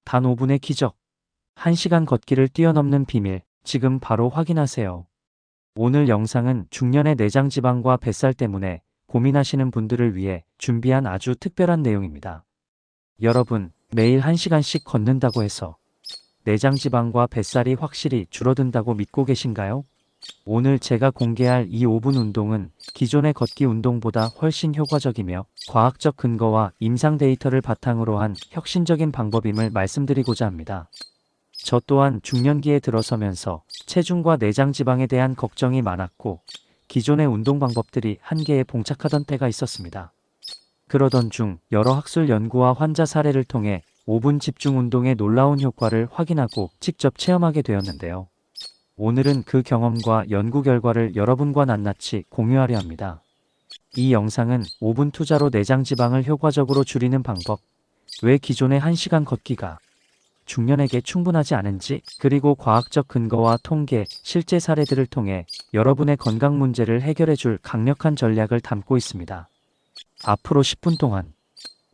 단 5분의 기적. 1시간 걷기를 뛰어넘는 비밀. 지금 바로 확인하세요. 오늘 영상은 중년의 내장 지방과 뱃살 때문에 고민하시는 분들을 위해 준비한 아주 특별한 내용입니다. 여러분, 매일 1시간씩 걷는다고 해서 내장 지방과 뱃살이 확실히 줄어든다고 믿고 계신가요? 오늘 제가 공개할 이 5분 운동은 기존의 걷기 운동보다 훨씬 효과적이며 과학적 근거와 임상 데이터를 바탕으로 한 혁신적인 방법임을 말씀드리고자 합니다. 저 또한 중년기에 들어서면서 체중과 내장 지방에 대한 걱정이 많았고 기존의 운동 방법들이 한계에 봉착하던 때가 있었습니다. 그러던 중 여러 학술 연구와 환자 사례를 통해 5분 집중 운동의 놀라운 효과를 확인하고 직접 체험하게 되었는데요. 오늘은 그 경험과 연구 결과를 여러분과 낱낱이 공유하려 합니다. 이 영상은 5분 투자로 내장 지방을 효과적으로 줄이는 방법, 왜 기존의 1시간 걷기가 중년에게 충분하지 않은지, 그리고 과학적 근거와 통계, 실제 사례들을 통해 여러분의 건강 문제를 해결해 줄 강력한 전략을 담고 있습니다. 앞으로 10분 동안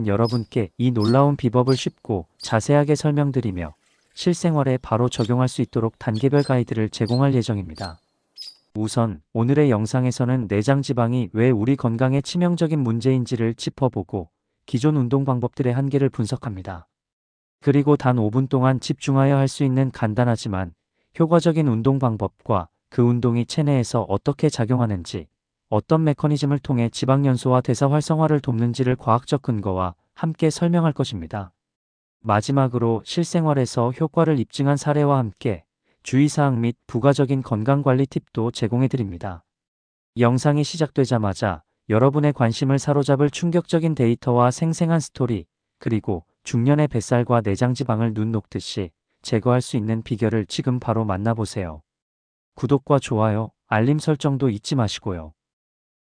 여러분께 이 놀라운 비법을 쉽고 자세하게 설명드리며 실생활에 바로 적용할 수 있도록 단계별 가이드를 제공할 예정입니다. 우선 오늘의 영상에서는 내장 지방이 왜 우리 건강에 치명적인 문제인지를 짚어보고 기존 운동 방법들의 한계를 분석합니다. 그리고 단 5분 동안 집중하여 할 수 있는 간단하지만 효과적인 운동 방법과 그 운동이 체내에서 어떻게 작용하는지, 어떤 메커니즘을 통해 지방 연소와 대사 활성화를 돕는지를 과학적 근거와 함께 설명할 것입니다. 마지막으로 실생활에서 효과를 입증한 사례와 함께 주의사항 및 부가적인 건강관리 팁도 제공해드립니다. 영상이 시작되자마자 여러분의 관심을 사로잡을 충격적인 데이터와 생생한 스토리, 그리고 중년의 뱃살과 내장 지방을 눈 녹듯이 제거할 수 있는 비결을 지금 바로 만나보세요. 구독과 좋아요, 알림 설정도 잊지 마시고요.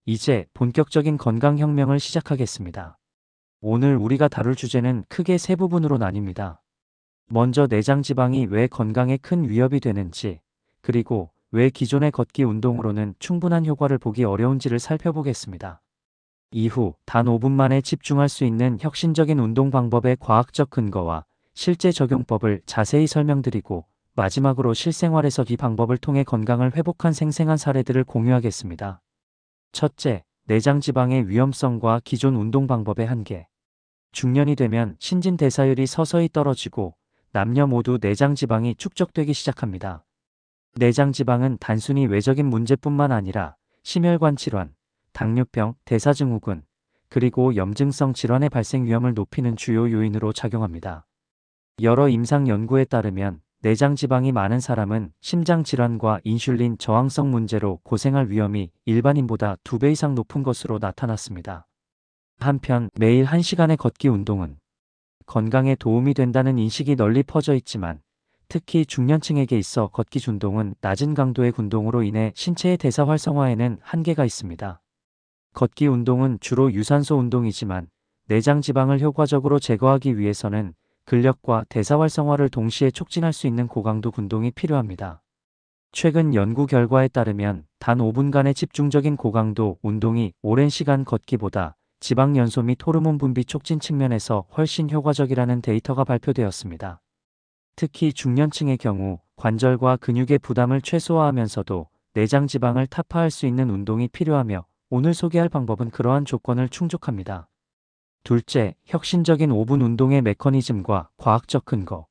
이제 본격적인 건강혁명을 시작하겠습니다. 오늘 우리가 다룰 주제는 크게 세 부분으로 나뉩니다. 먼저 내장 지방이 왜 건강에 큰 위협이 되는지, 그리고 왜 기존의 걷기 운동으로는 충분한 효과를 보기 어려운지를 살펴보겠습니다. 이후 단 5분 만에 집중할 수 있는 혁신적인 운동 방법의 과학적 근거와 실제 적용법을 자세히 설명드리고 마지막으로 실생활에서 이 방법을 통해 건강을 회복한 생생한 사례들을 공유하겠습니다. 첫째, 내장 지방의 위험성과 기존 운동 방법의 한계. 중년이 되면 신진대사율이 서서히 떨어지고 남녀 모두 내장 지방이 축적되기 시작합니다. 내장 지방은 단순히 외적인 문제뿐만 아니라 심혈관 질환, 당뇨병, 대사증후군, 그리고 염증성 질환의 발생 위험을 높이는 주요 요인으로 작용합니다. 여러 임상 연구에 따르면 내장 지방이 많은 사람은 심장 질환과 인슐린 저항성 문제로 고생할 위험이 일반인보다 2배 이상 높은 것으로 나타났습니다. 한편 매일 1시간의 걷기 운동은 건강에 도움이 된다는 인식이 널리 퍼져 있지만 특히 중년층에게 있어 걷기 운동은 낮은 강도의 운동으로 인해 신체의 대사 활성화에는 한계가 있습니다. 걷기 운동은 주로 유산소 운동이지만 내장 지방을 효과적으로 제거하기 위해서는 근력과 대사 활성화를 동시에 촉진할 수 있는 고강도 운동이 필요합니다. 최근 연구 결과에 따르면 단 5분간의 집중적인 고강도 운동이 오랜 시간 걷기보다 지방 연소 및 호르몬 분비 촉진 측면에서 훨씬 효과적이라는 데이터가 발표되었습니다. 특히 중년층의 경우 관절과 근육의 부담을 최소화하면서도 내장 지방을 타파할 수 있는 운동이 필요하며 오늘 소개할 방법은 그러한 조건을 충족합니다. 둘째, 혁신적인 5분 운동의 메커니즘과 과학적 근거.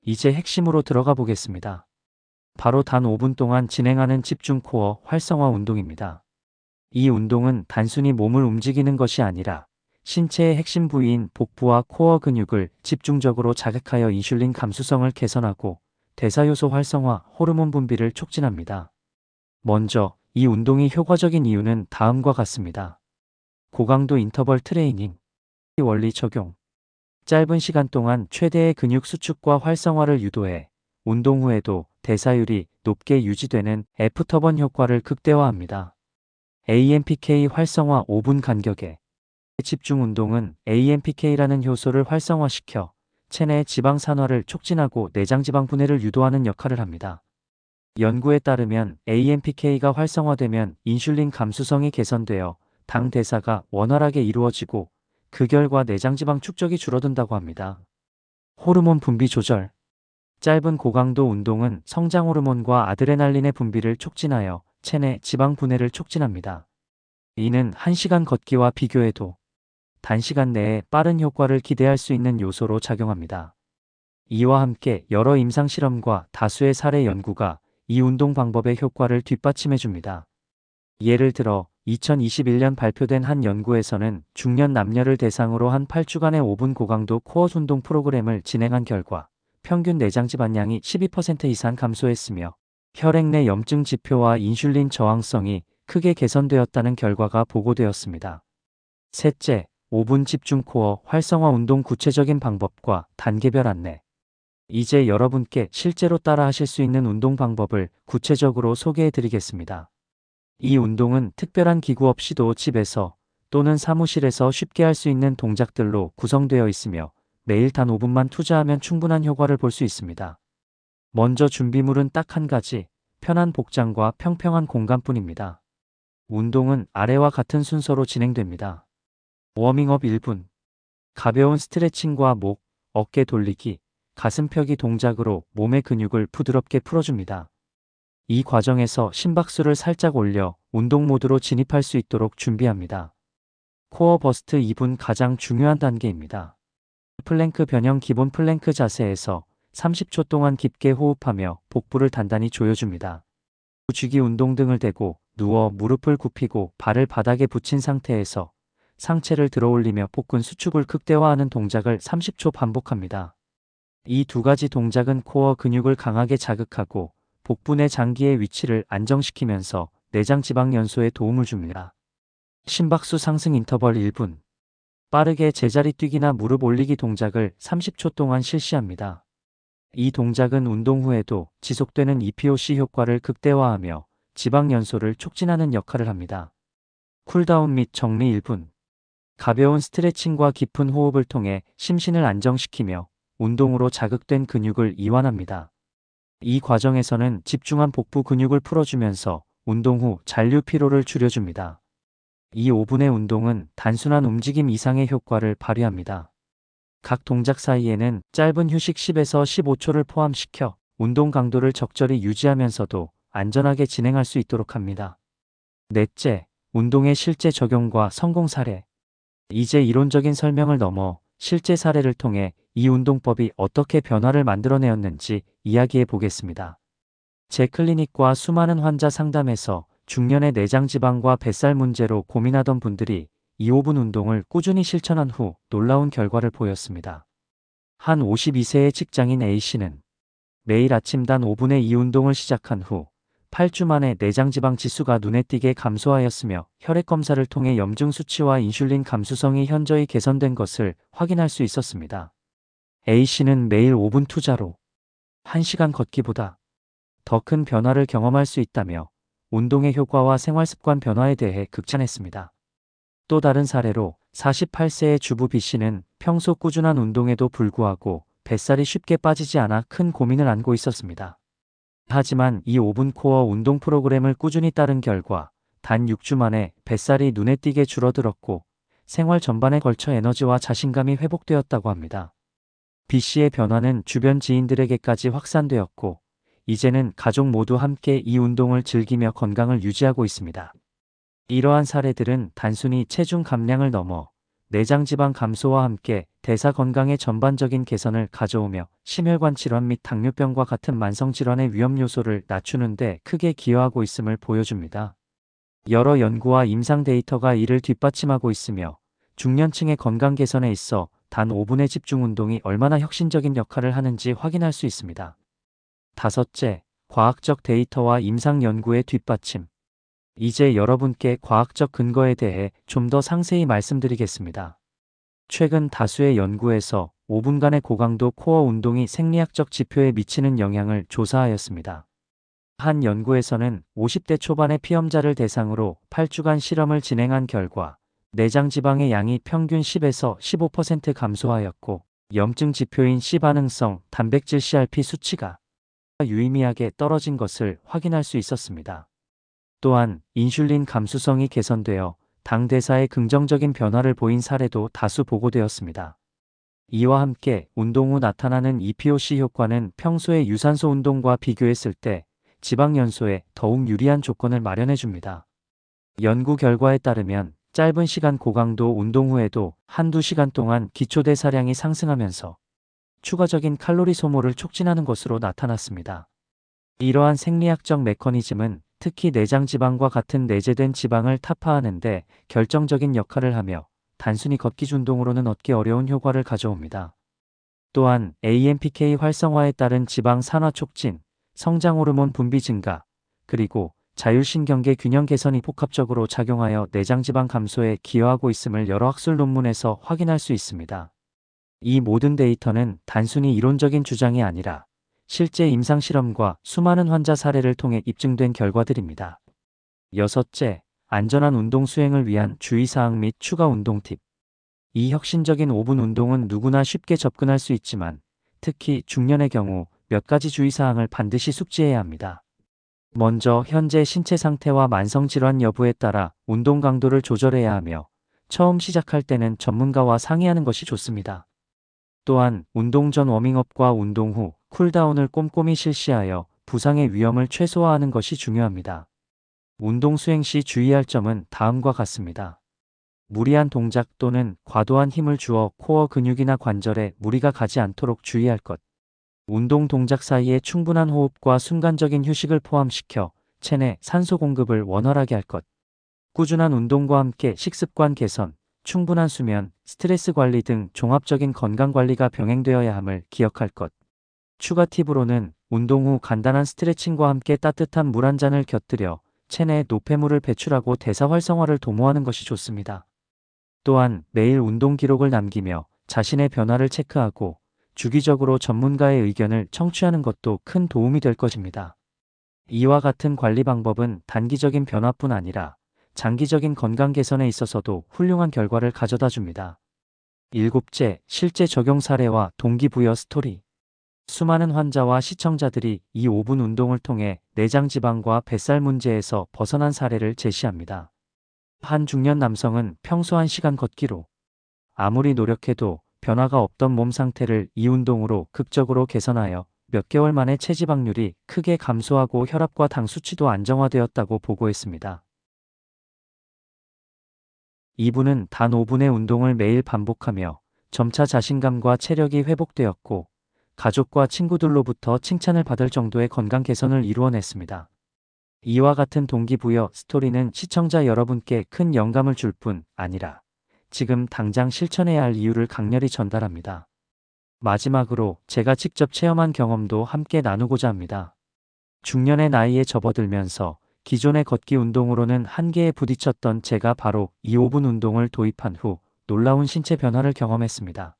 이제 핵심으로 들어가 보겠습니다. 바로 단 5분 동안 진행하는 집중 코어 활성화 운동입니다. 이 운동은 단순히 몸을 움직이는 것이 아니라 신체의 핵심 부위인 복부와 코어 근육을 집중적으로 자극하여 인슐린 감수성을 개선하고 대사효소 활성화, 호르몬 분비를 촉진합니다. 먼저 이 운동이 효과적인 이유는 다음과 같습니다. 고강도 인터벌 트레이닝 원리 적용. 짧은 시간 동안 최대의 근육 수축과 활성화를 유도해 운동 후에도 대사율이 높게 유지되는 애프터번 효과를 극대화합니다. AMPK 활성화 5분 간격에. 집중 운동은 AMPK라는 효소를 활성화시켜 체내 지방 산화를 촉진하고 내장 지방 분해를 유도하는 역할을 합니다. 연구에 따르면 AMPK가 활성화되면 인슐린 감수성이 개선되어 당 대사가 원활하게 이루어지고 그 결과 내장 지방 축적이 줄어든다고 합니다. 호르몬 분비 조절. 짧은 고강도 운동은 성장 호르몬과 아드레날린의 분비를 촉진하여 체내 지방 분해를 촉진합니다. 이는 1시간 걷기와 비교해도 단시간 내에 빠른 효과를 기대할 수 있는 요소로 작용합니다. 이와 함께 여러 임상 실험과 다수의 사례 연구가 이 운동 방법의 효과를 뒷받침해 줍니다. 예를 들어 2021년 발표된 한 연구에서는 중년 남녀를 대상으로 한 8주간의 5분 고강도 코어 운동 프로그램을 진행한 결과 평균 내장 지방량이 12% 이상 감소했으며 혈액 내 염증 지표와 인슐린 저항성이 크게 개선되었다는 결과가 보고되었습니다. 셋째, 5분 집중 코어 활성화 운동 구체적인 방법과 단계별 안내. 이제 여러분께 실제로 따라 하실 수 있는 운동 방법을 구체적으로 소개해 드리겠습니다. 이 운동은 특별한 기구 없이도 집에서 또는 사무실에서 쉽게 할 수 있는 동작들로 구성되어 있으며 매일 단 5분만 투자하면 충분한 효과를 볼 수 있습니다. 먼저 준비물은 딱 한 가지, 편한 복장과 평평한 공간뿐입니다. 운동은 아래와 같은 순서로 진행됩니다. 워밍업 1분. 가벼운 스트레칭과 목, 어깨 돌리기, 가슴 펴기 동작으로 몸의 근육을 부드럽게 풀어줍니다. 이 과정에서 심박수를 살짝 올려 운동 모드로 진입할 수 있도록 준비합니다. 코어 버스트 2분 가장 중요한 단계입니다. 플랭크 변형 기본 플랭크 자세에서 30초 동안 깊게 호흡하며 복부를 단단히 조여줍니다. 쥐기 운동 등을 대고 누워 무릎을 굽히고 발을 바닥에 붙인 상태에서 상체를 들어 올리며 복근 수축을 극대화하는 동작을 30초 반복합니다. 이 두 가지 동작은 코어 근육을 강하게 자극하고 복부 내 장기의 위치를 안정시키면서 내장 지방 연소에 도움을 줍니다. 심박수 상승 인터벌 1분. 빠르게 제자리 뛰기나 무릎 올리기 동작을 30초 동안 실시합니다. 이 동작은 운동 후에도 지속되는 EPOC 효과를 극대화하며 지방 연소를 촉진하는 역할을 합니다. 쿨다운 및 정리 1분. 가벼운 스트레칭과 깊은 호흡을 통해 심신을 안정시키며 운동으로 자극된 근육을 이완합니다. 이 과정에서는 집중한 복부 근육을 풀어주면서 운동 후 잔류 피로를 줄여줍니다. 이 5분의 운동은 단순한 움직임 이상의 효과를 발휘합니다. 각 동작 사이에는 짧은 휴식 10에서 15초를 포함시켜 운동 강도를 적절히 유지하면서도 안전하게 진행할 수 있도록 합니다. 넷째, 운동의 실제 적용과 성공 사례. 이제 이론적인 설명을 넘어 실제 사례를 통해 이 운동법이 어떻게 변화를 만들어내었는지 이야기해 보겠습니다. 제 클리닉과 수많은 환자 상담에서 중년의 내장 지방과 뱃살 문제로 고민하던 분들이 이 5분 운동을 꾸준히 실천한 후 놀라운 결과를 보였습니다. 한 52세의 직장인 A씨는 매일 아침 단 5분의 이 운동을 시작한 후 8주 만에 내장 지방 지수가 눈에 띄게 감소하였으며 혈액 검사를 통해 염증 수치와 인슐린 감수성이 현저히 개선된 것을 확인할 수 있었습니다. A씨는 매일 5분 투자로 1시간 걷기보다 더 큰 변화를 경험할 수 있다며 운동의 효과와 생활습관 변화에 대해 극찬했습니다. 또 다른 사례로 48세의 주부 B씨는 평소 꾸준한 운동에도 불구하고 뱃살이 쉽게 빠지지 않아 큰 고민을 안고 있었습니다. 하지만 이 5분 코어 운동 프로그램을 꾸준히 따른 결과 단 6주 만에 뱃살이 눈에 띄게 줄어들었고 생활 전반에 걸쳐 에너지와 자신감이 회복되었다고 합니다. B씨의 변화는 주변 지인들에게까지 확산되었고 이제는 가족 모두 함께 이 운동을 즐기며 건강을 유지하고 있습니다. 이러한 사례들은 단순히 체중 감량을 넘어 내장 지방 감소와 함께 대사 건강의 전반적인 개선을 가져오며 심혈관 질환 및 당뇨병과 같은 만성 질환의 위험 요소를 낮추는 데 크게 기여하고 있음을 보여줍니다. 여러 연구와 임상 데이터가 이를 뒷받침하고 있으며 중년층의 건강 개선에 있어 단 5분의 집중 운동이 얼마나 혁신적인 역할을 하는지 확인할 수 있습니다. 다섯째, 과학적 데이터와 임상 연구의 뒷받침. 이제 여러분께 과학적 근거에 대해 좀 더 상세히 말씀드리겠습니다. 최근 다수의 연구에서 5분간의 고강도 코어 운동이 생리학적 지표에 미치는 영향을 조사하였습니다. 한 연구에서는 50대 초반의 피험자를 대상으로 8주간 실험을 진행한 결과 내장 지방의 양이 평균 10에서 15% 감소하였고 염증 지표인 C반응성 단백질 CRP 수치가 유의미하게 떨어진 것을 확인할 수 있었습니다. 또한 인슐린 감수성이 개선되어 당 대사에 긍정적인 변화를 보인 사례도 다수 보고되었습니다. 이와 함께 운동 후 나타나는 EPOC 효과는 평소의 유산소 운동과 비교했을 때 지방 연소에 더욱 유리한 조건을 마련해 줍니다. 연구 결과에 따르면 짧은 시간 고강도 운동 후에도 한두 시간 동안 기초대사량이 상승하면서 추가적인 칼로리 소모를 촉진하는 것으로 나타났습니다. 이러한 생리학적 메커니즘은 특히 내장 지방과 같은 내재된 지방을 타파하는 데 결정적인 역할을 하며 단순히 걷기 운동으로는 얻기 어려운 효과를 가져옵니다. 또한 AMPK 활성화에 따른 지방 산화 촉진, 성장 호르몬 분비 증가, 그리고 자율신경계 균형 개선이 복합적으로 작용하여 내장 지방 감소에 기여하고 있음을 여러 학술 논문에서 확인할 수 있습니다. 이 모든 데이터는 단순히 이론적인 주장이 아니라 실제 임상실험과 수많은 환자 사례를 통해 입증된 결과들입니다. 여섯째, 안전한 운동 수행을 위한 주의사항 및 추가 운동 팁. 이 혁신적인 5분 운동은 누구나 쉽게 접근할 수 있지만 특히 중년의 경우 몇 가지 주의사항을 반드시 숙지해야 합니다. 먼저 현재 신체 상태와 만성질환 여부에 따라 운동 강도를 조절해야 하며 처음 시작할 때는 전문가와 상의하는 것이 좋습니다. 또한 운동 전 워밍업과 운동 후 쿨다운을 꼼꼼히 실시하여 부상의 위험을 최소화하는 것이 중요합니다. 운동 수행 시 주의할 점은 다음과 같습니다. 무리한 동작 또는 과도한 힘을 주어 코어 근육이나 관절에 무리가 가지 않도록 주의할 것. 운동 동작 사이에 충분한 호흡과 순간적인 휴식을 포함시켜 체내 산소 공급을 원활하게 할 것. 꾸준한 운동과 함께 식습관 개선, 충분한 수면, 스트레스 관리 등 종합적인 건강 관리가 병행되어야 함을 기억할 것. 추가 팁으로는 운동 후 간단한 스트레칭과 함께 따뜻한 물 한 잔을 곁들여 체내에 노폐물을 배출하고 대사 활성화를 도모하는 것이 좋습니다. 또한 매일 운동 기록을 남기며 자신의 변화를 체크하고 주기적으로 전문가의 의견을 청취하는 것도 큰 도움이 될 것입니다. 이와 같은 관리 방법은 단기적인 변화뿐 아니라 장기적인 건강 개선에 있어서도 훌륭한 결과를 가져다 줍니다. 일곱째, 실제 적용 사례와 동기부여 스토리. 수많은 환자와 시청자들이 이 5분 운동을 통해 내장 지방과 뱃살 문제에서 벗어난 사례를 제시합니다. 한 중년 남성은 평소 1시간 걷기로 아무리 노력해도 변화가 없던 몸 상태를 이 운동으로 극적으로 개선하여 몇 개월 만에 체지방률이 크게 감소하고 혈압과 당 수치도 안정화되었다고 보고했습니다. 이분은 단 5분의 운동을 매일 반복하며 점차 자신감과 체력이 회복되었고 가족과 친구들로부터 칭찬을 받을 정도의 건강 개선을 이루어냈습니다. 이와 같은 동기부여 스토리는 시청자 여러분께 큰 영감을 줄 뿐 아니라 지금 당장 실천해야 할 이유를 강렬히 전달합니다. 마지막으로 제가 직접 체험한 경험도 함께 나누고자 합니다. 중년의 나이에 접어들면서 기존의 걷기 운동으로는 한계에 부딪혔던 제가 바로 이 5분 운동을 도입한 후 놀라운 신체 변화를 경험했습니다.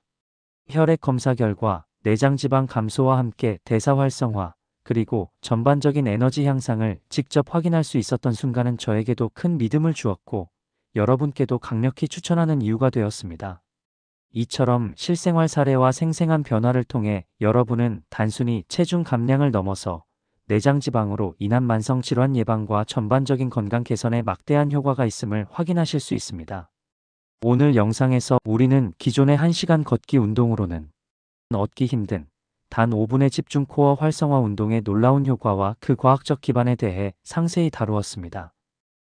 혈액 검사 결과 내장 지방 감소와 함께 대사 활성화, 그리고 전반적인 에너지 향상을 직접 확인할 수 있었던 순간은 저에게도 큰 믿음을 주었고 여러분께도 강력히 추천하는 이유가 되었습니다. 이처럼 실생활 사례와 생생한 변화를 통해 여러분은 단순히 체중 감량을 넘어서 내장 지방으로 인한 만성 질환 예방과 전반적인 건강 개선에 막대한 효과가 있음을 확인하실 수 있습니다. 오늘 영상에서 우리는 기존의 1시간 걷기 운동으로는 얻기 힘든 단 5분의 집중 코어 활성화 운동의 놀라운 효과와 그 과학적 기반에 대해 상세히 다루었습니다.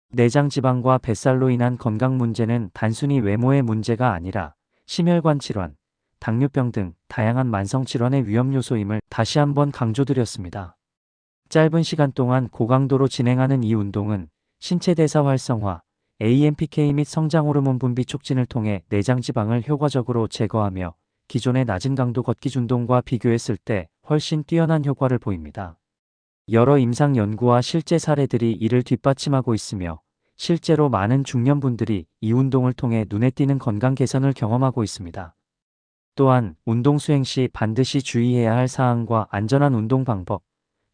내장 지방과 뱃살로 인한 건강 문제는 단순히 외모의 문제가 아니라 심혈관 질환, 당뇨병 등 다양한 만성 질환의 위험 요소임을 다시 한번 강조드렸습니다. 짧은 시간 동안 고강도로 진행하는 이 운동은 신체 대사 활성화, AMPK 및 성장 호르몬 분비 촉진을 통해 내장 지방을 효과적으로 제거하며 기존의 낮은 강도 걷기 운동과 비교했을 때 훨씬 뛰어난 효과를 보입니다. 여러 임상 연구와 실제 사례들이 이를 뒷받침하고 있으며 실제로 많은 중년분들이 이 운동을 통해 눈에 띄는 건강 개선을 경험하고 있습니다. 또한 운동 수행 시 반드시 주의해야 할 사항과 안전한 운동 방법,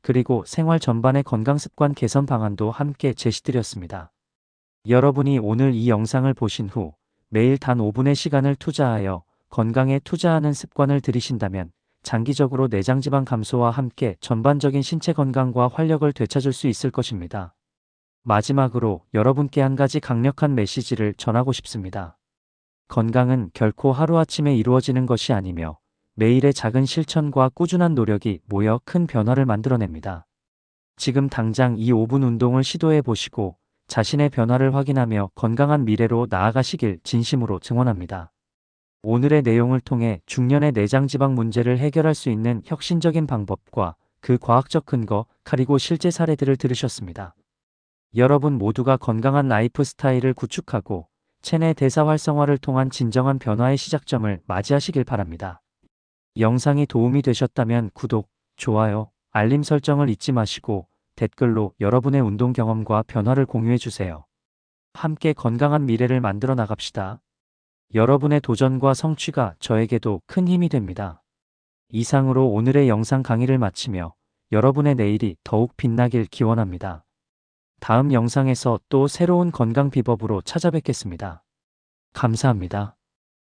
그리고 생활 전반의 건강 습관 개선 방안도 함께 제시드렸습니다. 여러분이 오늘 이 영상을 보신 후 매일 단 5분의 시간을 투자하여 건강에 투자하는 습관을 들이신다면 장기적으로 내장 지방 감소와 함께 전반적인 신체 건강과 활력을 되찾을 수 있을 것입니다. 마지막으로 여러분께 한 가지 강력한 메시지를 전하고 싶습니다. 건강은 결코 하루아침에 이루어지는 것이 아니며 매일의 작은 실천과 꾸준한 노력이 모여 큰 변화를 만들어냅니다. 지금 당장 이 5분 운동을 시도해 보시고 자신의 변화를 확인하며 건강한 미래로 나아가시길 진심으로 증원합니다. 오늘의 내용을 통해 중년의 내장지방 문제를 해결할 수 있는 혁신적인 방법과 그 과학적 근거, 그리고 실제 사례들을 들으셨습니다. 여러분 모두가 건강한 라이프 스타일을 구축하고 체내 대사 활성화를 통한 진정한 변화의 시작점을 맞이하시길 바랍니다. 영상이 도움이 되셨다면 구독, 좋아요, 알림 설정을 잊지 마시고 댓글로 여러분의 운동 경험과 변화를 공유해 주세요. 함께 건강한 미래를 만들어 나갑시다. 여러분의 도전과 성취가 저에게도 큰 힘이 됩니다. 이상으로 오늘의 영상 강의를 마치며 여러분의 내일이 더욱 빛나길 기원합니다. 다음 영상에서 또 새로운 건강 비법으로 찾아뵙겠습니다. 감사합니다.